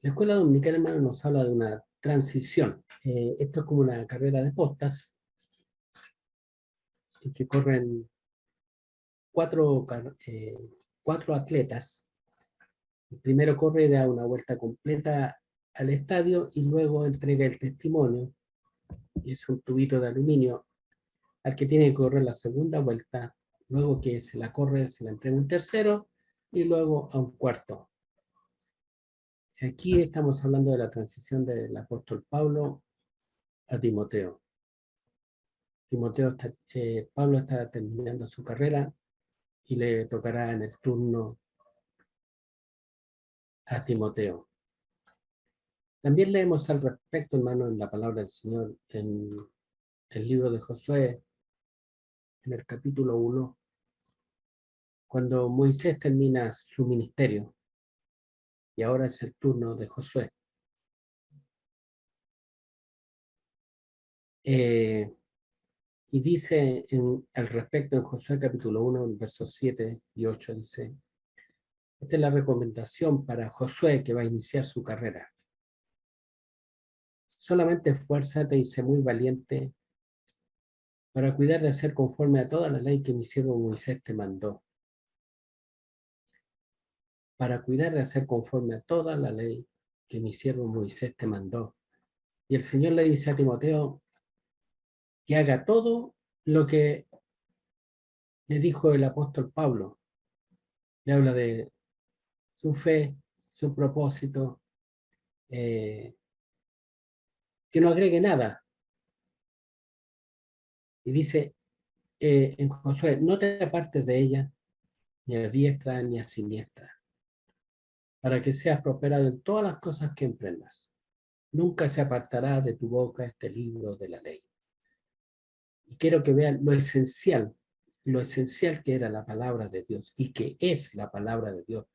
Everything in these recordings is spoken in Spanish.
La escuela dominical, hermano, nos habla de una transición. Esto es como una carrera de postas en que corren cuatro, cuatro atletas. El primero corre, da una vuelta completa al estadio y luego entrega el testimonio, que es un tubito de aluminio, al que tiene que correr la segunda vuelta, luego que se la corre, se la entrega un tercero y luego a un cuarto. Aquí estamos hablando de la transición del apóstol Pablo a Timoteo. Pablo está terminando su carrera y le tocará en el turno a Timoteo. También leemos al respecto, hermano, en la palabra del Señor, en el libro de Josué, en el capítulo 1, cuando Moisés termina su ministerio, y ahora es el turno de Josué. Y dice al respecto en Josué capítulo 1, versos 7 y 8, dice, esta es la recomendación para Josué que va a iniciar su carrera. Solamente esfuérzate y sé muy valiente para cuidar de hacer conforme a toda la ley que mi siervo Moisés te mandó. Para cuidar de hacer conforme a toda la ley que mi siervo Moisés te mandó. Y el Señor le dice a Timoteo que haga todo lo que le dijo el apóstol Pablo. Le habla de su fe, su propósito, que no agregue nada. Y dice en Josué, no te apartes de ella, ni a diestra ni a siniestra, para que seas prosperado en todas las cosas que emprendas. Nunca se apartará de tu boca este libro de la ley. Y quiero que vean lo esencial que era la palabra de Dios y que es la palabra de Dios.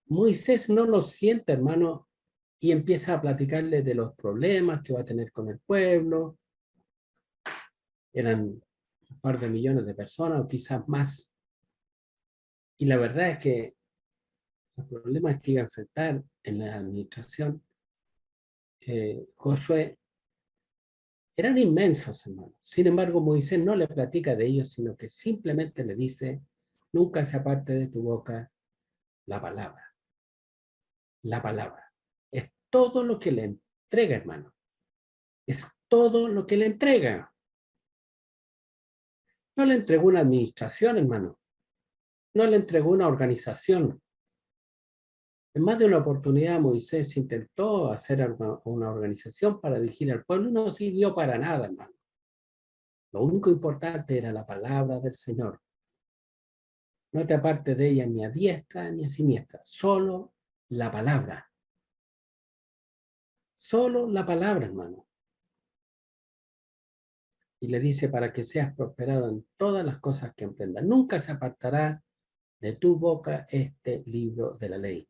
Moisés no lo siente, hermano, y empieza a platicarle de los problemas que va a tener con el pueblo. Eran un par de millones de personas o quizás más. Y la verdad es que los problemas que iba a enfrentar en la administración Josué eran inmensos, hermano. Sin embargo, Moisés no le platica de ellos, sino que simplemente le dice, nunca se aparte de tu boca la palabra. La palabra. Es todo lo que le entrega, hermano. Es todo lo que le entrega. No le entregó una administración, hermano. No le entregó una organización. En más de una oportunidad, Moisés intentó hacer una organización para dirigir al pueblo y no sirvió para nada, hermano. Lo único importante era la palabra del Señor. No te apartes de ella ni a diestra ni a siniestra, solo la palabra. Solo la palabra, hermano. Y le dice para que seas prosperado en todas las cosas que emprendas. Nunca se apartará de tu boca este libro de la ley,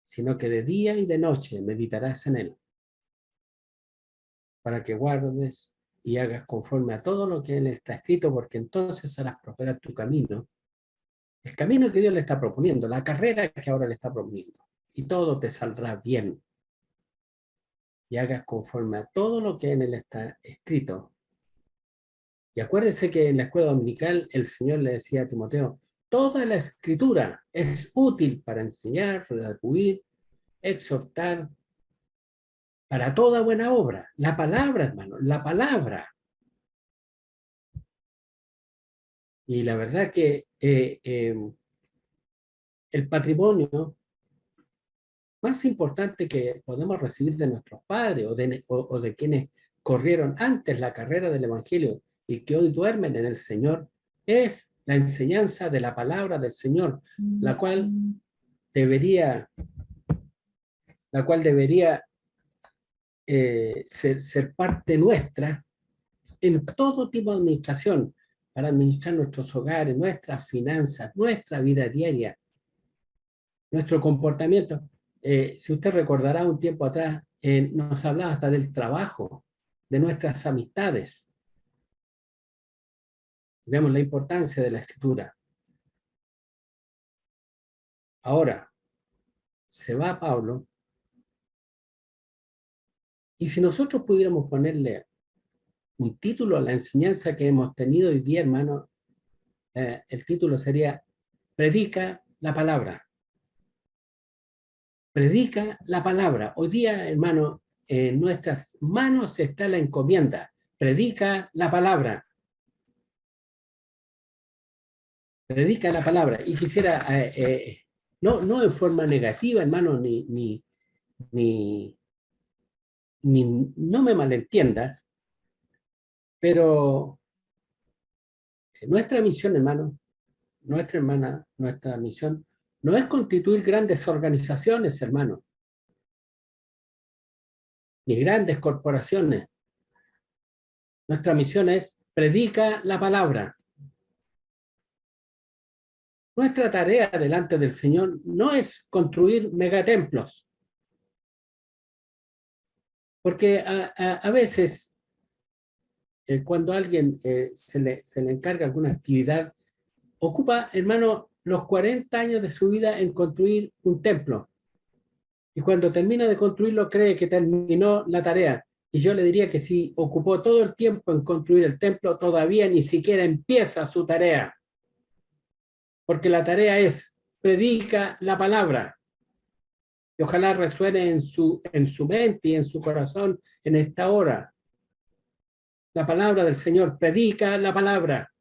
sino que de día y de noche meditarás en él, para que guardes y hagas conforme a todo lo que en él está escrito, porque entonces harás prosperar tu camino, el camino que Dios le está proponiendo, la carrera que ahora le está proponiendo, y todo te saldrá bien. Y hagas conforme a todo lo que en él está escrito. Y acuérdese que en la escuela dominical el Señor le decía a Timoteo, toda la escritura es útil para enseñar, redarguir, exhortar, para toda buena obra. La palabra, hermano, la palabra. Y la verdad que el patrimonio más importante que podemos recibir de nuestros padres o de quienes corrieron antes la carrera del Evangelio y que hoy duermen en el Señor, es la enseñanza de la palabra del Señor, la cual debería, ser parte nuestra en todo tipo de administración, para administrar nuestros hogares, nuestras finanzas, nuestra vida diaria, nuestro comportamiento. Si usted recordará un tiempo atrás, nos hablaba hasta del trabajo, de nuestras amistades. Vemos la importancia de la escritura. Ahora, se va Pablo, y si nosotros pudiéramos ponerle un título a la enseñanza que hemos tenido hoy día, hermano, el título sería Predica la palabra. Predica la palabra. Hoy día, hermano, en nuestras manos está la encomienda. Predica la palabra. Predica la palabra. Y quisiera, no en forma negativa, hermano, ni no me malentienda, pero nuestra misión, hermano, nuestra misión no es constituir grandes organizaciones, hermano, ni grandes corporaciones. Nuestra misión es predica la palabra. Nuestra tarea delante del Señor no es construir megatemplos, porque a veces cuando a alguien se le encarga alguna actividad, ocupa, hermano, los 40 años de su vida en construir un templo. Y cuando termina de construirlo, cree que terminó la tarea. Y yo le diría que si ocupó todo el tiempo en construir el templo, todavía ni siquiera empieza su tarea. Porque la tarea es, predica la palabra. Y ojalá resuene en su mente y en su corazón en esta hora. La palabra del Señor, predica la palabra.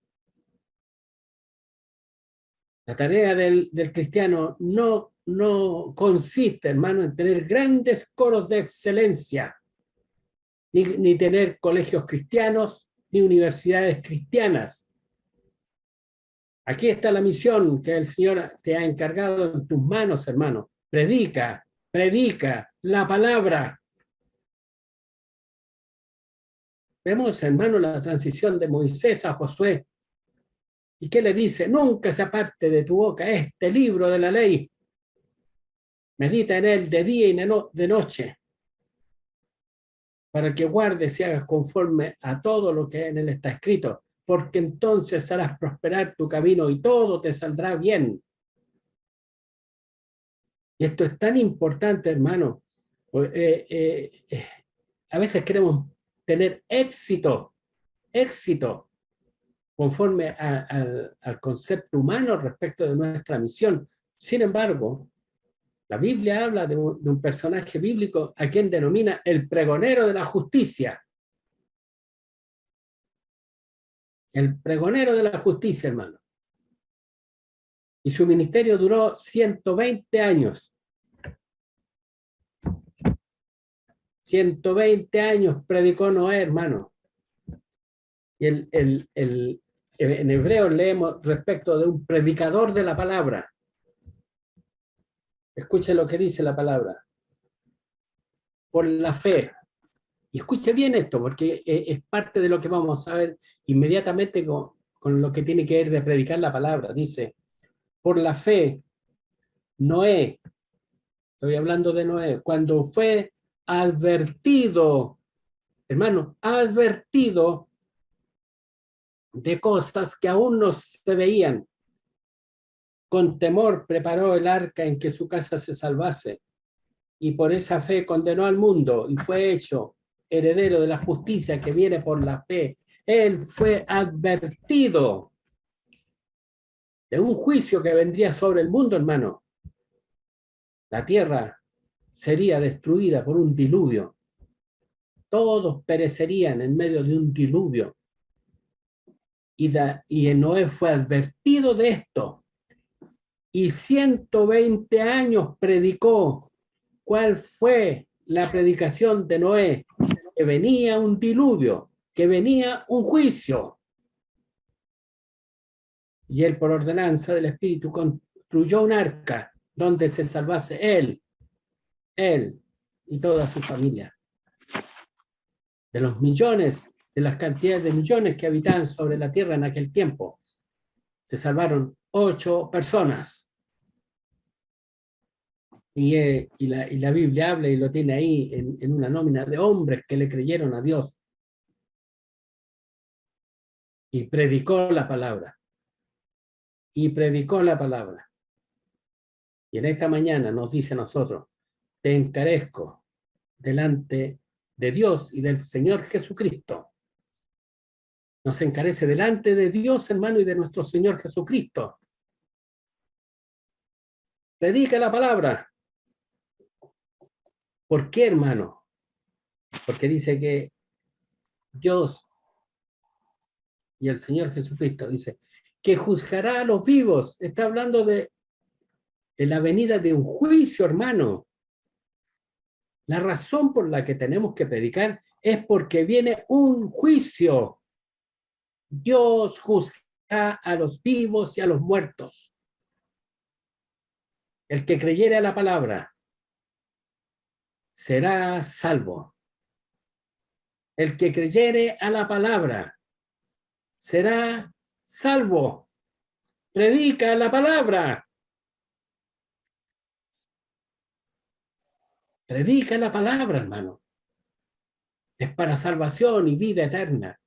La tarea del cristiano no consiste, hermano, en tener grandes coros de excelencia, ni tener colegios cristianos, ni universidades cristianas. Aquí está la misión que el Señor te ha encargado en tus manos, hermano. Predica la palabra. Vemos, hermano, la transición de Moisés a Josué. ¿Y qué le dice? Nunca se aparte de tu boca este libro de la ley. Medita en él de día y de noche, para que guardes y hagas conforme a todo lo que en él está escrito, porque entonces harás prosperar tu camino y todo te saldrá bien. Y esto es tan importante, hermano. A veces queremos tener éxito, conforme al concepto humano respecto de nuestra misión. Sin embargo, la Biblia habla de un personaje bíblico a quien denomina el pregonero de la justicia. El pregonero de la justicia, hermano. Y su ministerio duró 120 años. 120 años predicó Noé, hermano. Y en hebreo leemos respecto de un predicador de la palabra. Escuche lo que dice la palabra. Por la fe. Y escuche bien esto, porque es parte de lo que vamos a ver inmediatamente con lo que tiene que ver de predicar la palabra. Dice, por la fe, Noé, estoy hablando de Noé, cuando fue advertido, hermano, advertido de cosas que aún no se veían, con temor preparó el arca en que su casa se salvase, y por esa fe condenó al mundo y fue hecho heredero de la justicia que viene por la fe. Él fue advertido de un juicio que vendría sobre el mundo, hermano. La tierra sería destruida por un diluvio. Todos perecerían en medio de un diluvio. Y Noé fue advertido de esto. Y 120 años predicó. ¿Cuál fue la predicación de Noé? Que venía un diluvio, que venía un juicio. Y él, por ordenanza del Espíritu, construyó un arca donde se salvase él y toda su familia. De los millones, de las cantidades de millones que habitaban sobre la tierra en aquel tiempo, se salvaron 8 personas. Y la Biblia habla y lo tiene ahí en una nómina de hombres que le creyeron a Dios. Y predicó la palabra. Y en esta mañana nos dice a nosotros, te encarezco delante de Dios y del Señor Jesucristo. Nos encarece delante de Dios, hermano, y de nuestro Señor Jesucristo. Predica la palabra. ¿Por qué, hermano? Porque dice que Dios y el Señor Jesucristo dice que juzgará a los vivos. Está hablando de la venida de un juicio, hermano. La razón por la que tenemos que predicar es porque viene un juicio. Dios juzgará a los vivos y a los muertos. El que creyere a la palabra será salvo. El que creyere a la palabra será salvo. Predica la palabra. Predica la palabra, hermano. Es para salvación y vida eterna.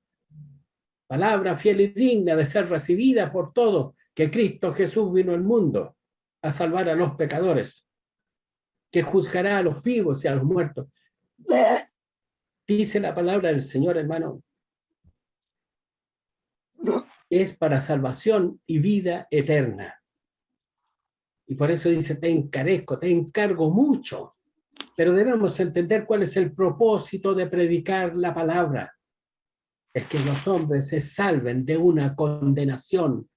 Palabra fiel y digna de ser recibida por todos, que Cristo Jesús vino al mundo a salvar a los pecadores, que juzgará a los vivos y a los muertos. Dice la palabra del Señor, hermano, es para salvación y vida eterna. Y por eso dice, te encarezco, te encargo mucho. Pero debemos entender cuál es el propósito de predicar la palabra. Es que los hombres se salven de una condenación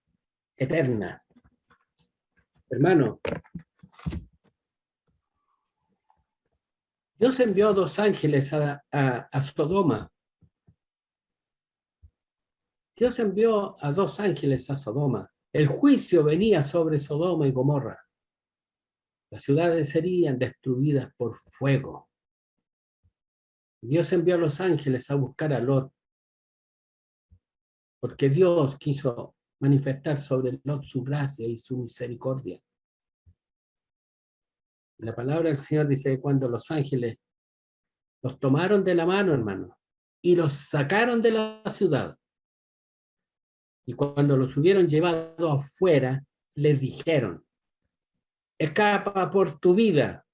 eterna. Hermano, Dios envió 2 ángeles a Sodoma. Dios envió a 2 ángeles a Sodoma. El juicio venía sobre Sodoma y Gomorra. Las ciudades serían destruidas por fuego. Dios envió a los ángeles a buscar a Lot, porque Dios quiso manifestar sobre Lot su gracia y su misericordia. La palabra del Señor dice que cuando los ángeles los tomaron de la mano, hermano, y los sacaron de la ciudad, y cuando los hubieron llevado afuera, les dijeron, escapa por tu vida.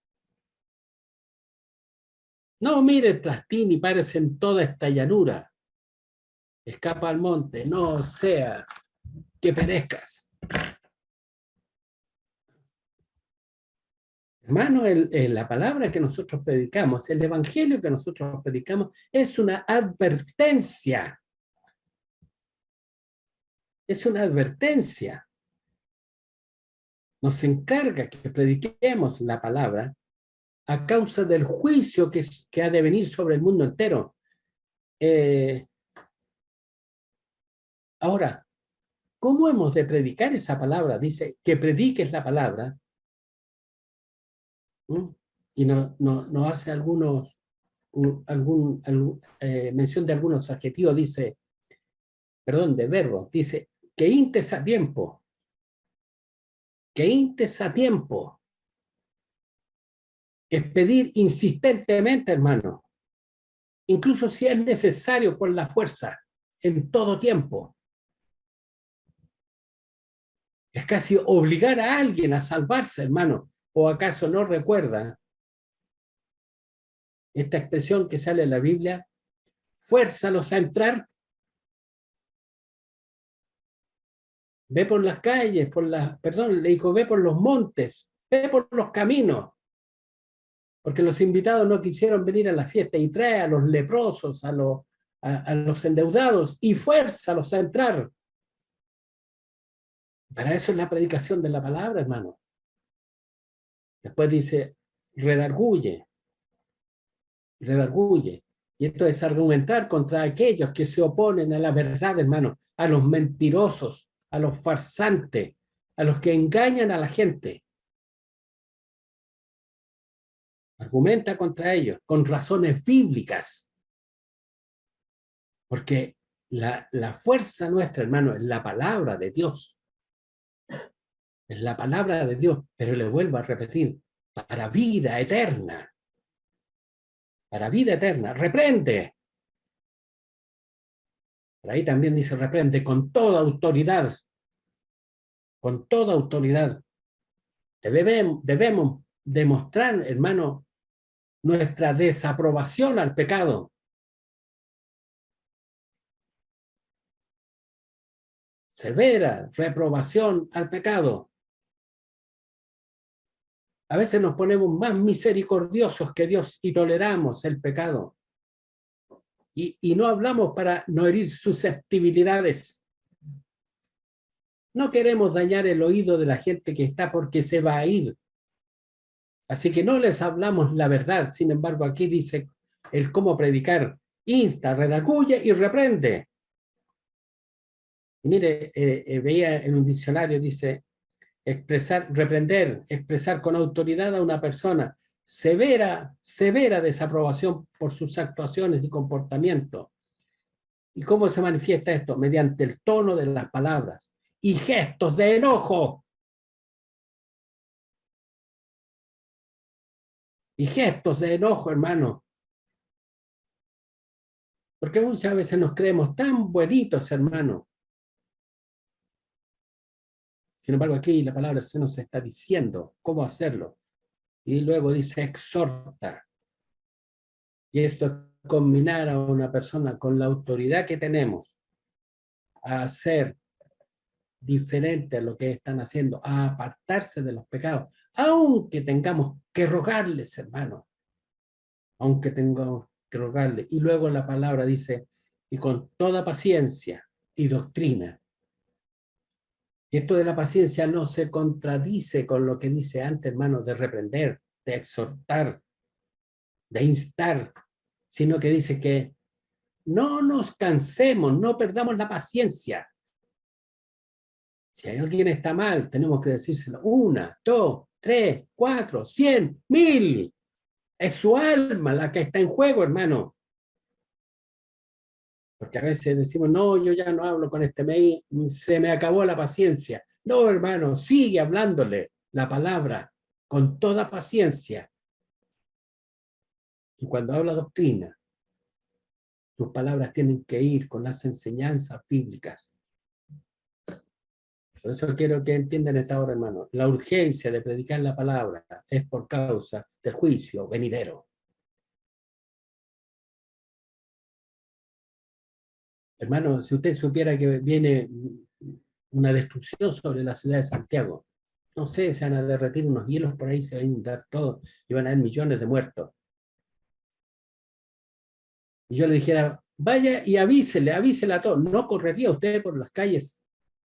No mires tras ti ni pares en toda esta llanura. Escapa al monte, no sea que perezcas. Hermano, la palabra que nosotros predicamos, el evangelio que nosotros predicamos, es una advertencia. Es una advertencia. Nos encarga que prediquemos la palabra a causa del juicio que ha de venir sobre el mundo entero. Ahora, ¿cómo hemos de predicar esa palabra? Dice que prediques la palabra. Y no hace mención de algunos adjetivos, dice, perdón, de verbos, dice, que intes a tiempo, que intes a tiempo, es pedir insistentemente, hermano, incluso si es necesario por la fuerza, en todo tiempo. Es casi obligar a alguien a salvarse, hermano, o acaso no recuerda esta expresión que sale en la Biblia, fuérzalos a entrar. Ve por las calles, le dijo, ve por los montes, ve por los caminos, porque los invitados no quisieron venir a la fiesta, y trae a los leprosos, a los endeudados, y fuérzalos a entrar. Para eso es la predicación de la palabra, hermano. Después dice, redarguye. Y esto es argumentar contra aquellos que se oponen a la verdad, hermano, a los mentirosos, a los farsantes, a los que engañan a la gente. Argumenta contra ellos con razones bíblicas. Porque la fuerza nuestra, hermano, es la palabra de Dios. Es la palabra de Dios, pero le vuelvo a repetir, para vida eterna. Para vida eterna. Reprende. Por ahí también dice reprende con toda autoridad. Con toda autoridad. Debemos demostrar, hermano, nuestra desaprobación al pecado. Severa reprobación al pecado. A veces nos ponemos más misericordiosos que Dios y toleramos el pecado. Y no hablamos para no herir susceptibilidades. No queremos dañar el oído de la gente que está porque se va a ir. Así que no les hablamos la verdad. Sin embargo, aquí dice el cómo predicar. Insta, redacuye y reprende. Y mire, veía en un diccionario, dice, expresar, reprender, expresar con autoridad a una persona, severa desaprobación por sus actuaciones y comportamiento. ¿Y cómo se manifiesta esto? Mediante el tono de las palabras y gestos de enojo. Y gestos de enojo, hermano. Porque muchas veces nos creemos tan buenitos, hermano. Sin embargo, aquí la palabra se nos está diciendo cómo hacerlo. Y luego dice exhorta. Y esto combinar a una persona con la autoridad que tenemos a hacer diferente a lo que están haciendo, a apartarse de los pecados, aunque tengamos que rogarles, hermano, aunque tengamos que rogarles. Y luego la palabra dice, y con toda paciencia y doctrina. Y esto de la paciencia no se contradice con lo que dice antes, hermano, de reprender, de exhortar, de instar, sino que dice que no nos cansemos, no perdamos la paciencia. Si alguien está mal, tenemos que decírselo 1, 2, 3, 4, 100, 1000. Es su alma la que está en juego, hermano. Porque a veces decimos, no, yo ya no hablo con este mail, se me acabó la paciencia. No, hermano, sigue hablándole la palabra con toda paciencia. Y cuando habla doctrina, tus palabras tienen que ir con las enseñanzas bíblicas. Por eso quiero que entiendan esta hora, hermano. La urgencia de predicar la palabra es por causa del juicio venidero. Hermano, si usted supiera que viene una destrucción sobre la ciudad de Santiago, no sé, se van a derretir unos hielos por ahí, se va a inundar todo y van a haber millones de muertos. Y yo le dijera, vaya y avísele a todos. ¿No correría usted por las calles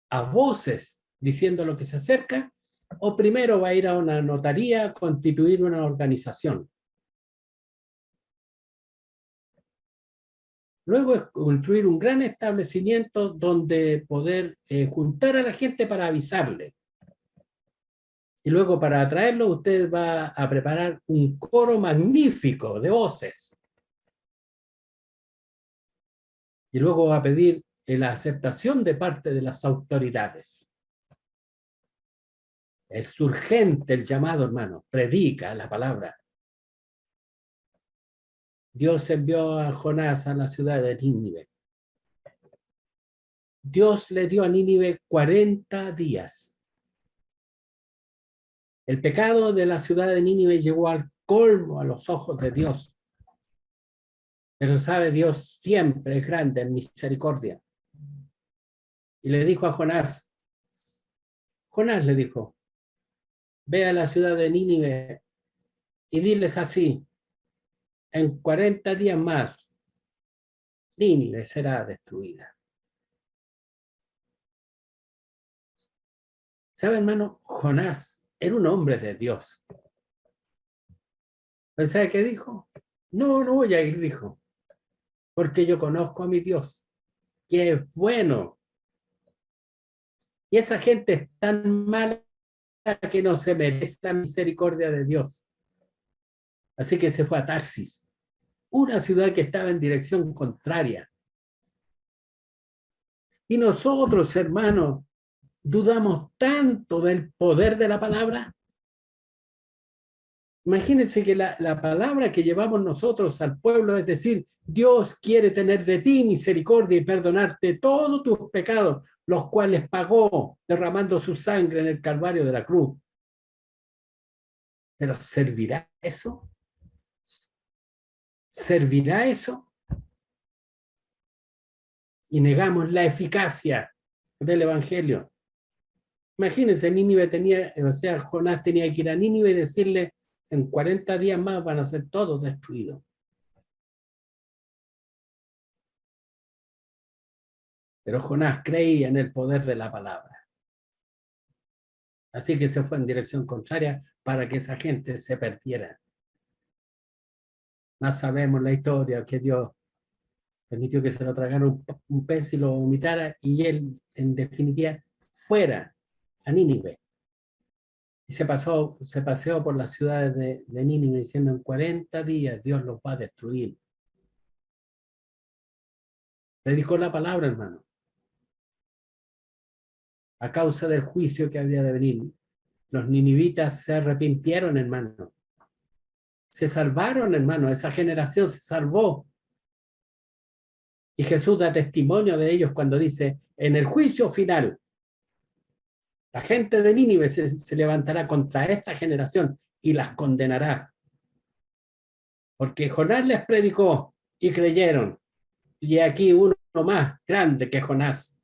a voces diciendo lo que se acerca? ¿O primero va a ir a una notaría a constituir una organización? Luego es construir un gran establecimiento donde poder juntar a la gente para avisarle. Y luego para atraerlo usted va a preparar un coro magnífico de voces. Y luego va a pedir la aceptación de parte de las autoridades. Es urgente el llamado, hermano. Predica la palabra. Dios envió a Jonás a la ciudad de Nínive. Dios le dio a Nínive 40 días. El pecado de la ciudad de Nínive llegó al colmo a los ojos de Dios. Pero sabe, Dios siempre es grande en misericordia. Y le dijo a Jonás le dijo, ve a la ciudad de Nínive y diles así, en 40 días más, Nínive será destruida. ¿Sabe, hermano? Jonás era un hombre de Dios. ¿Sabe qué dijo? No voy a ir, dijo, porque yo conozco a mi Dios, que es bueno. Y esa gente es tan mala que no se merece la misericordia de Dios. Así que se fue a Tarsis, una ciudad que estaba en dirección contraria. Y nosotros, hermanos, dudamos tanto del poder de la palabra. Imagínense que la palabra que llevamos nosotros al pueblo, es decir, Dios quiere tener de ti misericordia y perdonarte todos tus pecados, los cuales pagó derramando su sangre en el Calvario de la cruz. Pero ¿servirá eso? ¿Servirá eso? Y negamos la eficacia del Evangelio. Imagínense, Nínive tenía, o sea, Jonás tenía que ir a Nínive y decirle, en 40 días más van a ser todos destruidos. Pero Jonás creía en el poder de la palabra. Así que se fue en dirección contraria para que esa gente se perdiera. Más sabemos la historia, que Dios permitió que se lo tragara un pez y lo vomitara, y él, en definitiva, fuera a Nínive. Y se paseó por las ciudades de Nínive diciendo, en 40 días Dios los va a destruir. Predicó la palabra, hermano, a causa del juicio que había de venir. Los ninivitas se arrepintieron, hermano. Se salvaron, hermano. Esa generación se salvó. Y Jesús da testimonio de ellos cuando dice, en el juicio final, la gente de Nínive se levantará contra esta generación y las condenará. Porque Jonás les predicó y creyeron. Y aquí uno más grande que Jonás.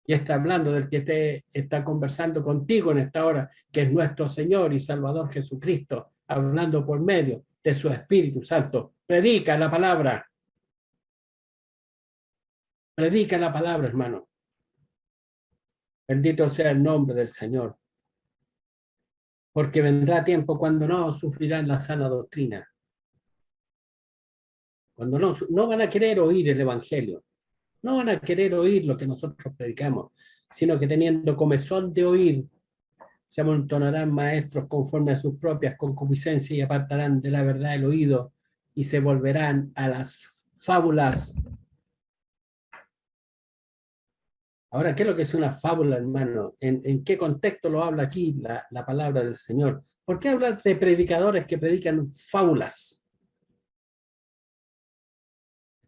Y está hablando del que te está conversando contigo en esta hora, que es nuestro Señor y Salvador Jesucristo, hablando por medio de su Espíritu Santo. Predica la palabra. Predica la palabra, hermano. Bendito sea el nombre del Señor. Porque vendrá tiempo cuando no sufrirán la sana doctrina. Cuando no van a querer oír el Evangelio. No van a querer oír lo que nosotros predicamos, sino que teniendo comezón de oír, se amontonarán maestros conforme a sus propias concupiscencias y apartarán de la verdad el oído y se volverán a las fábulas. Ahora, ¿qué es lo que es una fábula, hermano? ¿En qué contexto lo habla aquí la palabra del Señor? ¿Por qué hablar de predicadores que predican fábulas?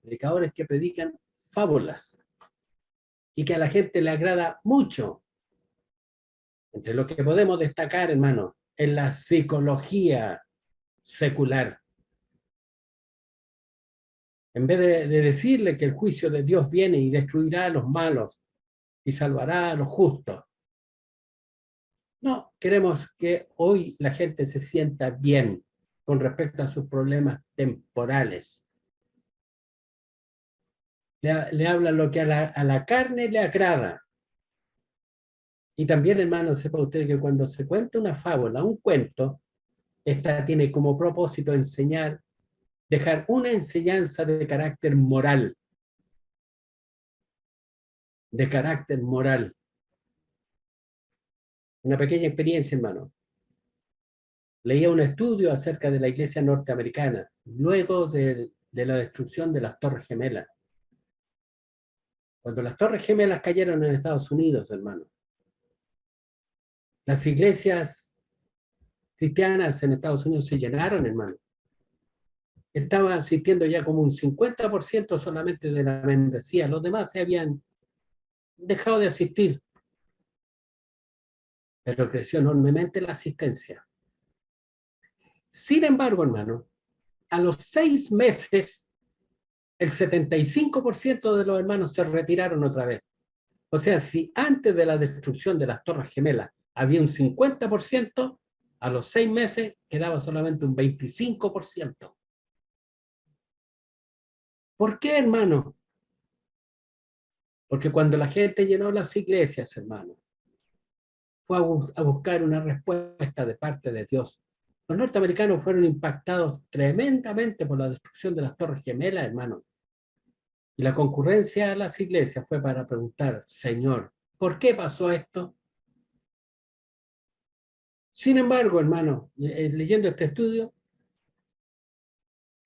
Predicadores que predican fábulas y que a la gente le agrada mucho. Entre lo que podemos destacar, hermano, en la psicología secular. En vez de decirle que el juicio de Dios viene y destruirá a los malos y salvará a los justos. No, queremos que hoy la gente se sienta bien con respecto a sus problemas temporales. Le hablan lo que a la carne le agrada. Y también, hermano, sepa usted que cuando se cuenta una fábula, un cuento, esta tiene como propósito enseñar, dejar una enseñanza de carácter moral. De carácter moral. Una pequeña experiencia, hermano. Leía un estudio acerca de la iglesia norteamericana, luego de la destrucción de las Torres Gemelas. Cuando las Torres Gemelas cayeron en Estados Unidos, hermano, las iglesias cristianas en Estados Unidos se llenaron, hermano. Estaban asistiendo ya como un 50% solamente de la membresía. Los demás se habían dejado de asistir. Pero creció enormemente la asistencia. Sin embargo, hermano, a los 6 meses, el 75% de los hermanos se retiraron otra vez. O sea, si antes de la destrucción de las Torres Gemelas había un 50%, a los 6 meses quedaba solamente un 25%. ¿Por qué, hermano? Porque cuando la gente llenó las iglesias, hermano, fue a buscar una respuesta de parte de Dios. Los norteamericanos fueron impactados tremendamente por la destrucción de las Torres Gemelas, hermano. Y la concurrencia a las iglesias fue para preguntar, Señor, ¿por qué pasó esto? Sin embargo, hermano, leyendo este estudio,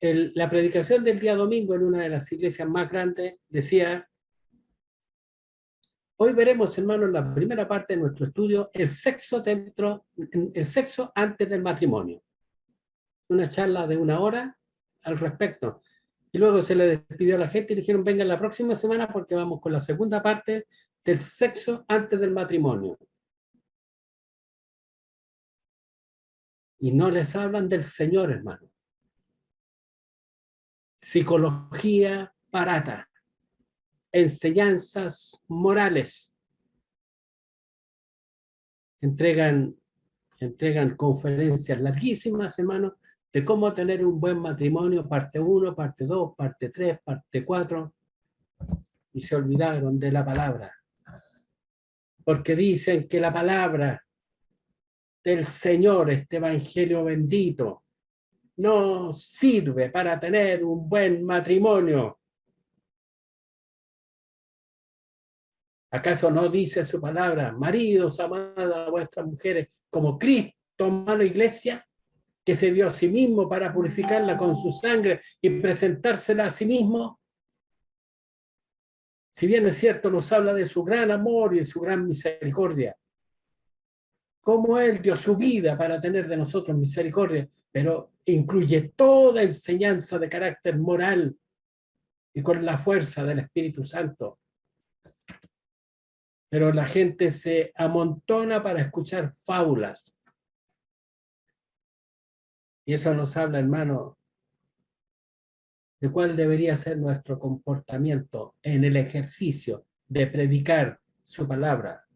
la predicación del día domingo en una de las iglesias más grandes decía, hoy veremos, hermano, en la primera parte de nuestro estudio, el sexo antes del matrimonio. Una charla de 1 hora al respecto. Y luego se le despidió a la gente y dijeron, vengan la próxima semana porque vamos con la segunda parte del sexo antes del matrimonio. y no les hablan del Señor, hermano. Psicología barata, enseñanzas morales. Entregan conferencias larguísimas, hermano, de cómo tener un buen matrimonio, parte 1, parte 2, parte 3, parte 4, y se olvidaron de la palabra. Porque dicen que la palabra del Señor, este evangelio bendito, no sirve para tener un buen matrimonio. ¿Acaso no dice su palabra, maridos, amad a vuestras mujeres, como Cristo amó a la iglesia, que se dio a sí mismo para purificarla con su sangre y presentársela a sí mismo? Si bien es cierto, nos habla de su gran amor y de su gran misericordia, cómo Él dio su vida para tener de nosotros misericordia, pero incluye toda enseñanza de carácter moral y con la fuerza del Espíritu Santo. Pero la gente se amontona para escuchar fábulas. Y eso nos habla, hermano, de cuál debería ser nuestro comportamiento en el ejercicio de predicar su palabra.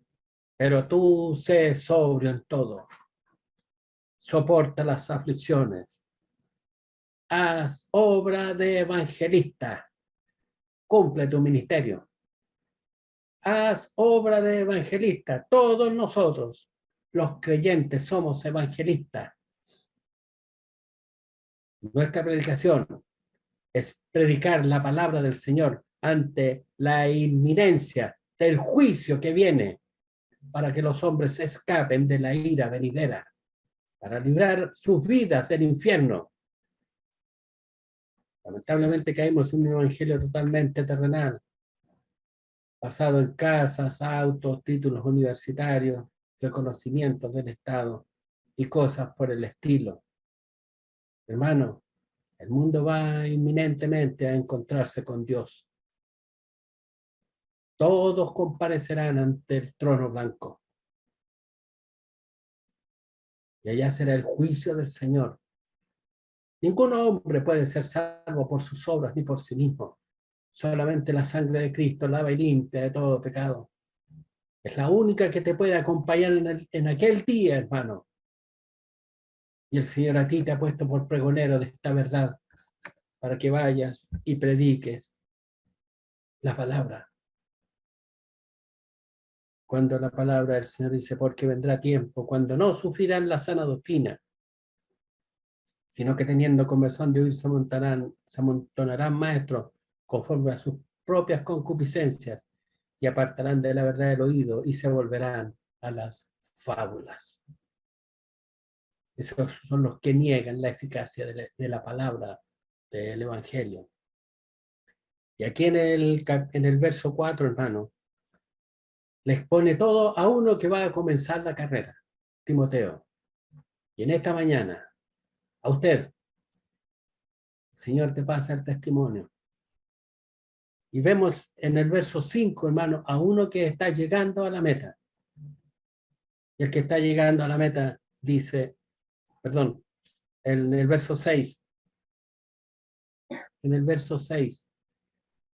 Pero tú sé sobrio en todo, soporta las aflicciones, haz obra de evangelista, cumple tu ministerio, haz obra de evangelista. Todos nosotros, los creyentes, somos evangelistas. Nuestra predicación es predicar la palabra del Señor ante la inminencia del juicio que viene, para que los hombres escapen de la ira venidera, para librar sus vidas del infierno. Lamentablemente caímos en un evangelio totalmente terrenal, basado en casas, autos, títulos universitarios, reconocimientos del Estado y cosas por el estilo. Hermano, el mundo va inminentemente a encontrarse con Dios. Todos comparecerán ante el trono blanco. Y allá será el juicio del Señor. Ningún hombre puede ser salvo por sus obras ni por sí mismo. Solamente la sangre de Cristo lava y limpia de todo pecado. Es la única que te puede acompañar en aquel día, hermano. Y el Señor a ti te ha puesto por pregonero de esta verdad, para que vayas y prediques la palabra. Cuando la palabra del Señor dice, porque vendrá tiempo, cuando no sufrirán la sana doctrina, sino que teniendo comezón de oír se amontonarán maestros conforme a sus propias concupiscencias, y apartarán de la verdad el oído y se volverán a las fábulas. Esos son los que niegan la eficacia de la palabra del Evangelio. Y aquí en el verso 4, hermano, les pone todo a uno que va a comenzar la carrera, Timoteo. Y en esta mañana, a usted, Señor, te pasa el testimonio. Y vemos en el verso 5, hermano, a uno que está llegando a la meta. Y el que está llegando a la meta dice, perdón, en el verso 6, en el verso 6,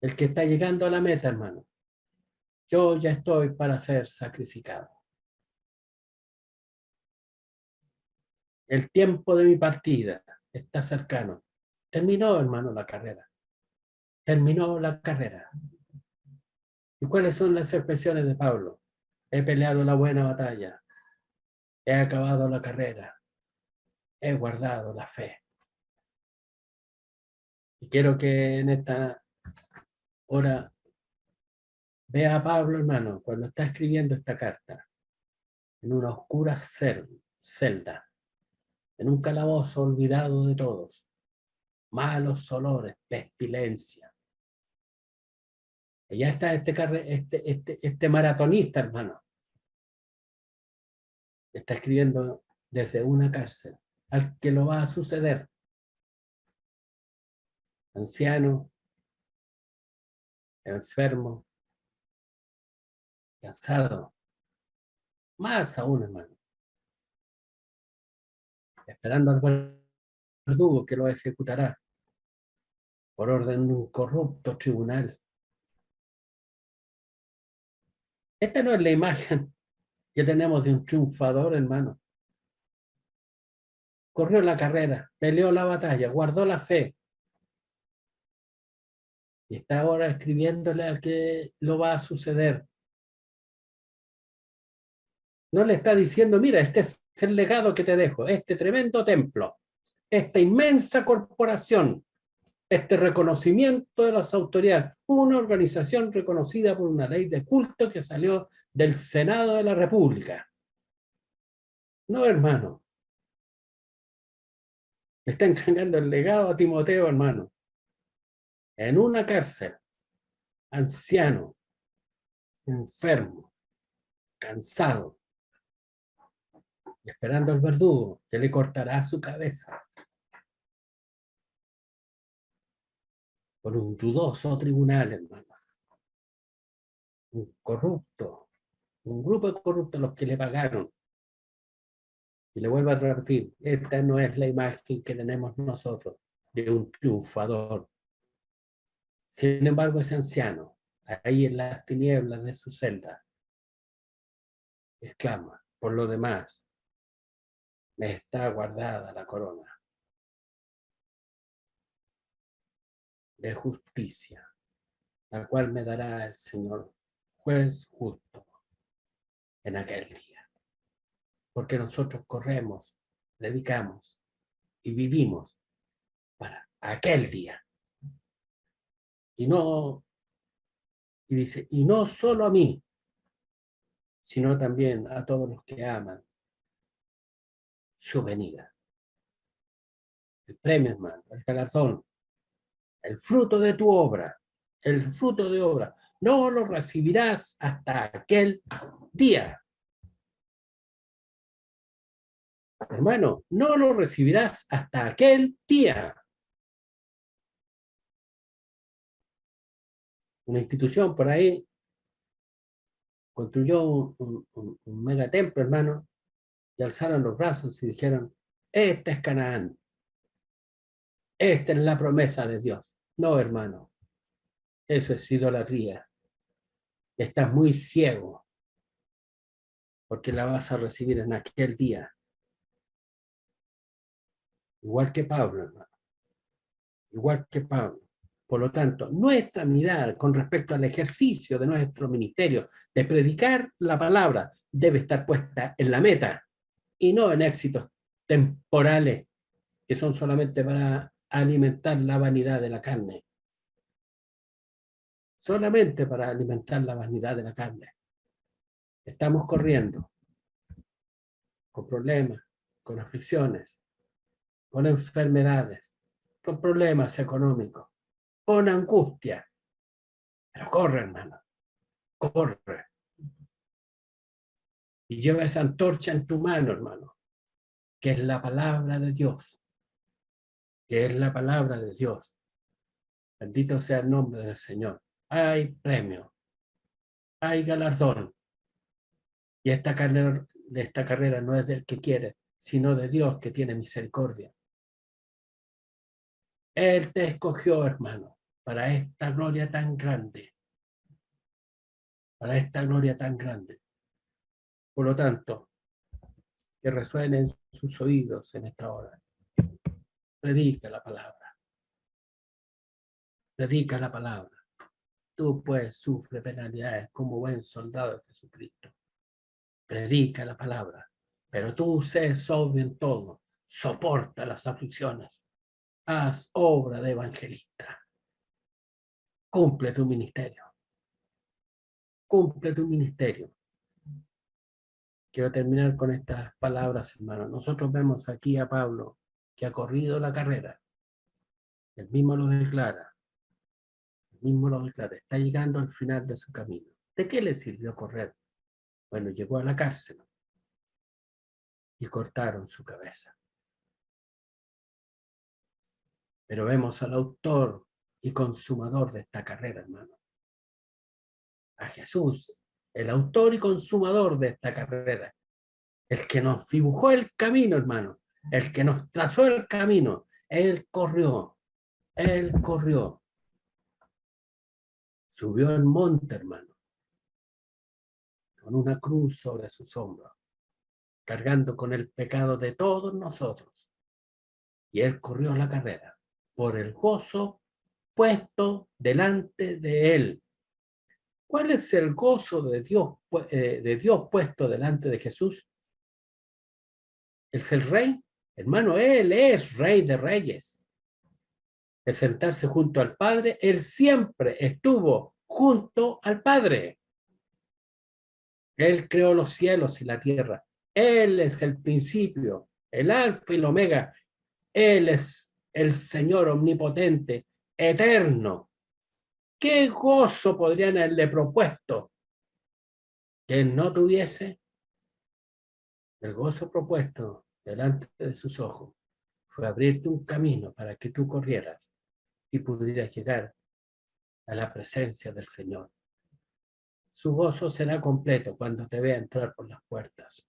el que está llegando a la meta, hermano, yo ya estoy para ser sacrificado. El tiempo de mi partida está cercano. Terminó, hermano, la carrera. Terminó la carrera. ¿Y cuáles son las expresiones de Pablo? He peleado la buena batalla. He acabado la carrera. He guardado la fe. Y quiero que en esta hora vea a Pablo, hermano, cuando está escribiendo esta carta, en una oscura celda, en un calabozo olvidado de todos, malos olores, pestilencia. Y ya está este maratonista, hermano. Está escribiendo desde una cárcel, al que lo va a suceder. Anciano, enfermo, cansado. Más aún, hermano. esperando al verdugo que lo ejecutará por orden de un corrupto tribunal. Esta no es la imagen que tenemos de un triunfador, hermano. Corrió la carrera, peleó la batalla, guardó la fe. Y está ahora escribiéndole al que lo va a suceder. No le está diciendo, mira, este es el legado que te dejo, este tremendo templo, esta inmensa corporación, este reconocimiento de las autoridades, una organización reconocida por una ley de culto que salió del Senado de la República. No, hermano. Le está entregando el legado a Timoteo, hermano. En una cárcel, anciano, enfermo, cansado, esperando al verdugo que le cortará su cabeza por un dudoso tribunal, hermano. Un corrupto, un grupo de corruptos los que le pagaron. Y le vuelvo a repetir, esta no es la imagen que tenemos nosotros de un triunfador. Sin embargo, ese anciano, ahí en las tinieblas de su celda, exclama, por lo demás, me está guardada la corona de justicia, la cual me dará el Señor, juez justo, en aquel día. Porque nosotros corremos, predicamos y vivimos para aquel día. Y no, y dice, y no solo a mí, sino también a todos los que aman su venida. El premio, hermano, el galardón, el fruto de tu obra, el fruto de obra, no lo recibirás hasta aquel día. Hermano, no lo recibirás hasta aquel día. Una institución por ahí construyó un megatemplo, hermano, y alzaron los brazos y dijeron, esta es Canaán, esta es la promesa de Dios. No, hermano, eso es idolatría. Estás muy ciego, porque la vas a recibir en aquel día. Igual que Pablo, hermano. Igual que Pablo. Por lo tanto, nuestra mirada con respecto al ejercicio de nuestro ministerio de predicar la palabra debe estar puesta en la meta y no en éxitos temporales que son solamente para alimentar la vanidad de la carne. Solamente para alimentar la vanidad de la carne. Estamos corriendo con problemas, con aflicciones, con enfermedades, con problemas económicos, con angustia. Pero corre, hermano, corre. Y lleva esa antorcha en tu mano, hermano, que es la palabra de Dios, que es la palabra de Dios. Bendito sea el nombre del Señor. Hay premio, hay galardón. Y esta carrera no es del que quiere, sino de Dios que tiene misericordia. Él te escogió, hermano, para esta gloria tan grande. Para esta gloria tan grande. Por lo tanto, que resuene en sus oídos en esta hora. Predica la palabra. Predica la palabra. Tú pues sufre penalidades como buen soldado de Jesucristo. Predica la palabra. Pero tú sé sobrio en todo. Soporta las aflicciones. Haz obra de evangelista. Cumple tu ministerio. Cumple tu ministerio. Quiero terminar con estas palabras, hermano. Nosotros vemos aquí a Pablo, que ha corrido la carrera. Él mismo lo declara. Él mismo lo declara. Está llegando al final de su camino. ¿De qué le sirvió correr? Bueno, llegó a la cárcel y cortaron su cabeza. Pero vemos al autor y consumador de esta carrera, hermano. A Jesús, el autor y consumador de esta carrera. El que nos dibujó el camino, hermano. el que nos trazó el camino. Él corrió, subió el monte, hermano, con una cruz sobre sus hombros, cargando con el pecado de todos nosotros. Y él corrió la carrera por el gozo puesto delante de él. ¿Cuál es el gozo de Dios puesto delante de Jesús? ¿Es el rey? Hermano, él es rey de reyes. El sentarse junto al Padre, él siempre estuvo junto al Padre. Él creó los cielos y la tierra. Él es el principio, el alfa y el omega. Él es el Señor omnipotente, eterno. ¿Qué gozo podrían haberle propuesto que él no tuviese? El gozo propuesto delante de sus ojos fue abrirte un camino para que tú corrieras y pudieras llegar a la presencia del Señor. Su gozo será completo cuando te vea entrar por las puertas.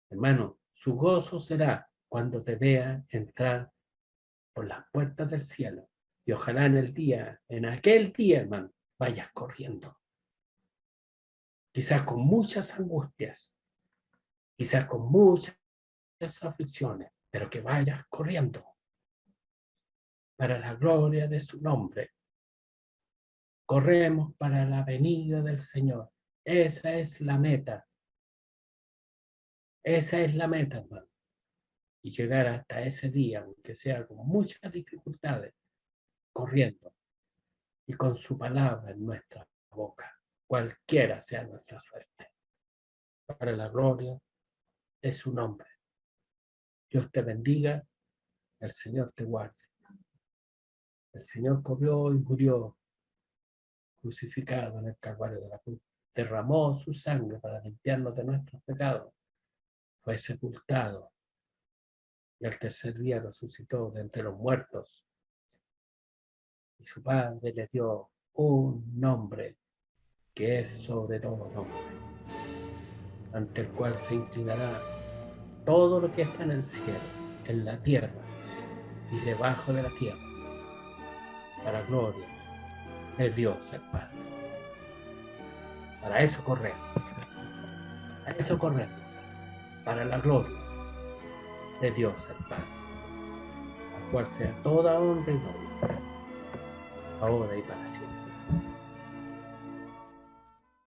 Hermano, su gozo será cuando te vea entrar por las puertas del cielo. Y ojalá en aquel día, hermano, vayas corriendo. Quizás con muchas angustias, quizás con muchas aflicciones, pero que vayas corriendo para la gloria de su nombre. Corremos para la venida del Señor. Esa es la meta. Esa es la meta, hermano. Y llegar hasta ese día, aunque sea con muchas dificultades, corriendo y con su palabra en nuestra boca, cualquiera sea nuestra suerte. Para la gloria de su nombre. Dios te bendiga, el Señor te guarde. El Señor corrió y murió crucificado en el Calvario de la cruz. Derramó su sangre para limpiarnos de nuestros pecados. Fue sepultado y al tercer día resucitó de entre los muertos. Y su Padre le dio un nombre que es sobre todo nombre, ante el cual se inclinará todo lo que está en el cielo, en la tierra y debajo de la tierra, para gloria de Dios el Padre. Para eso corremos, para la gloria de Dios el Padre, al cual sea toda honra y gloria, ahora y para siempre.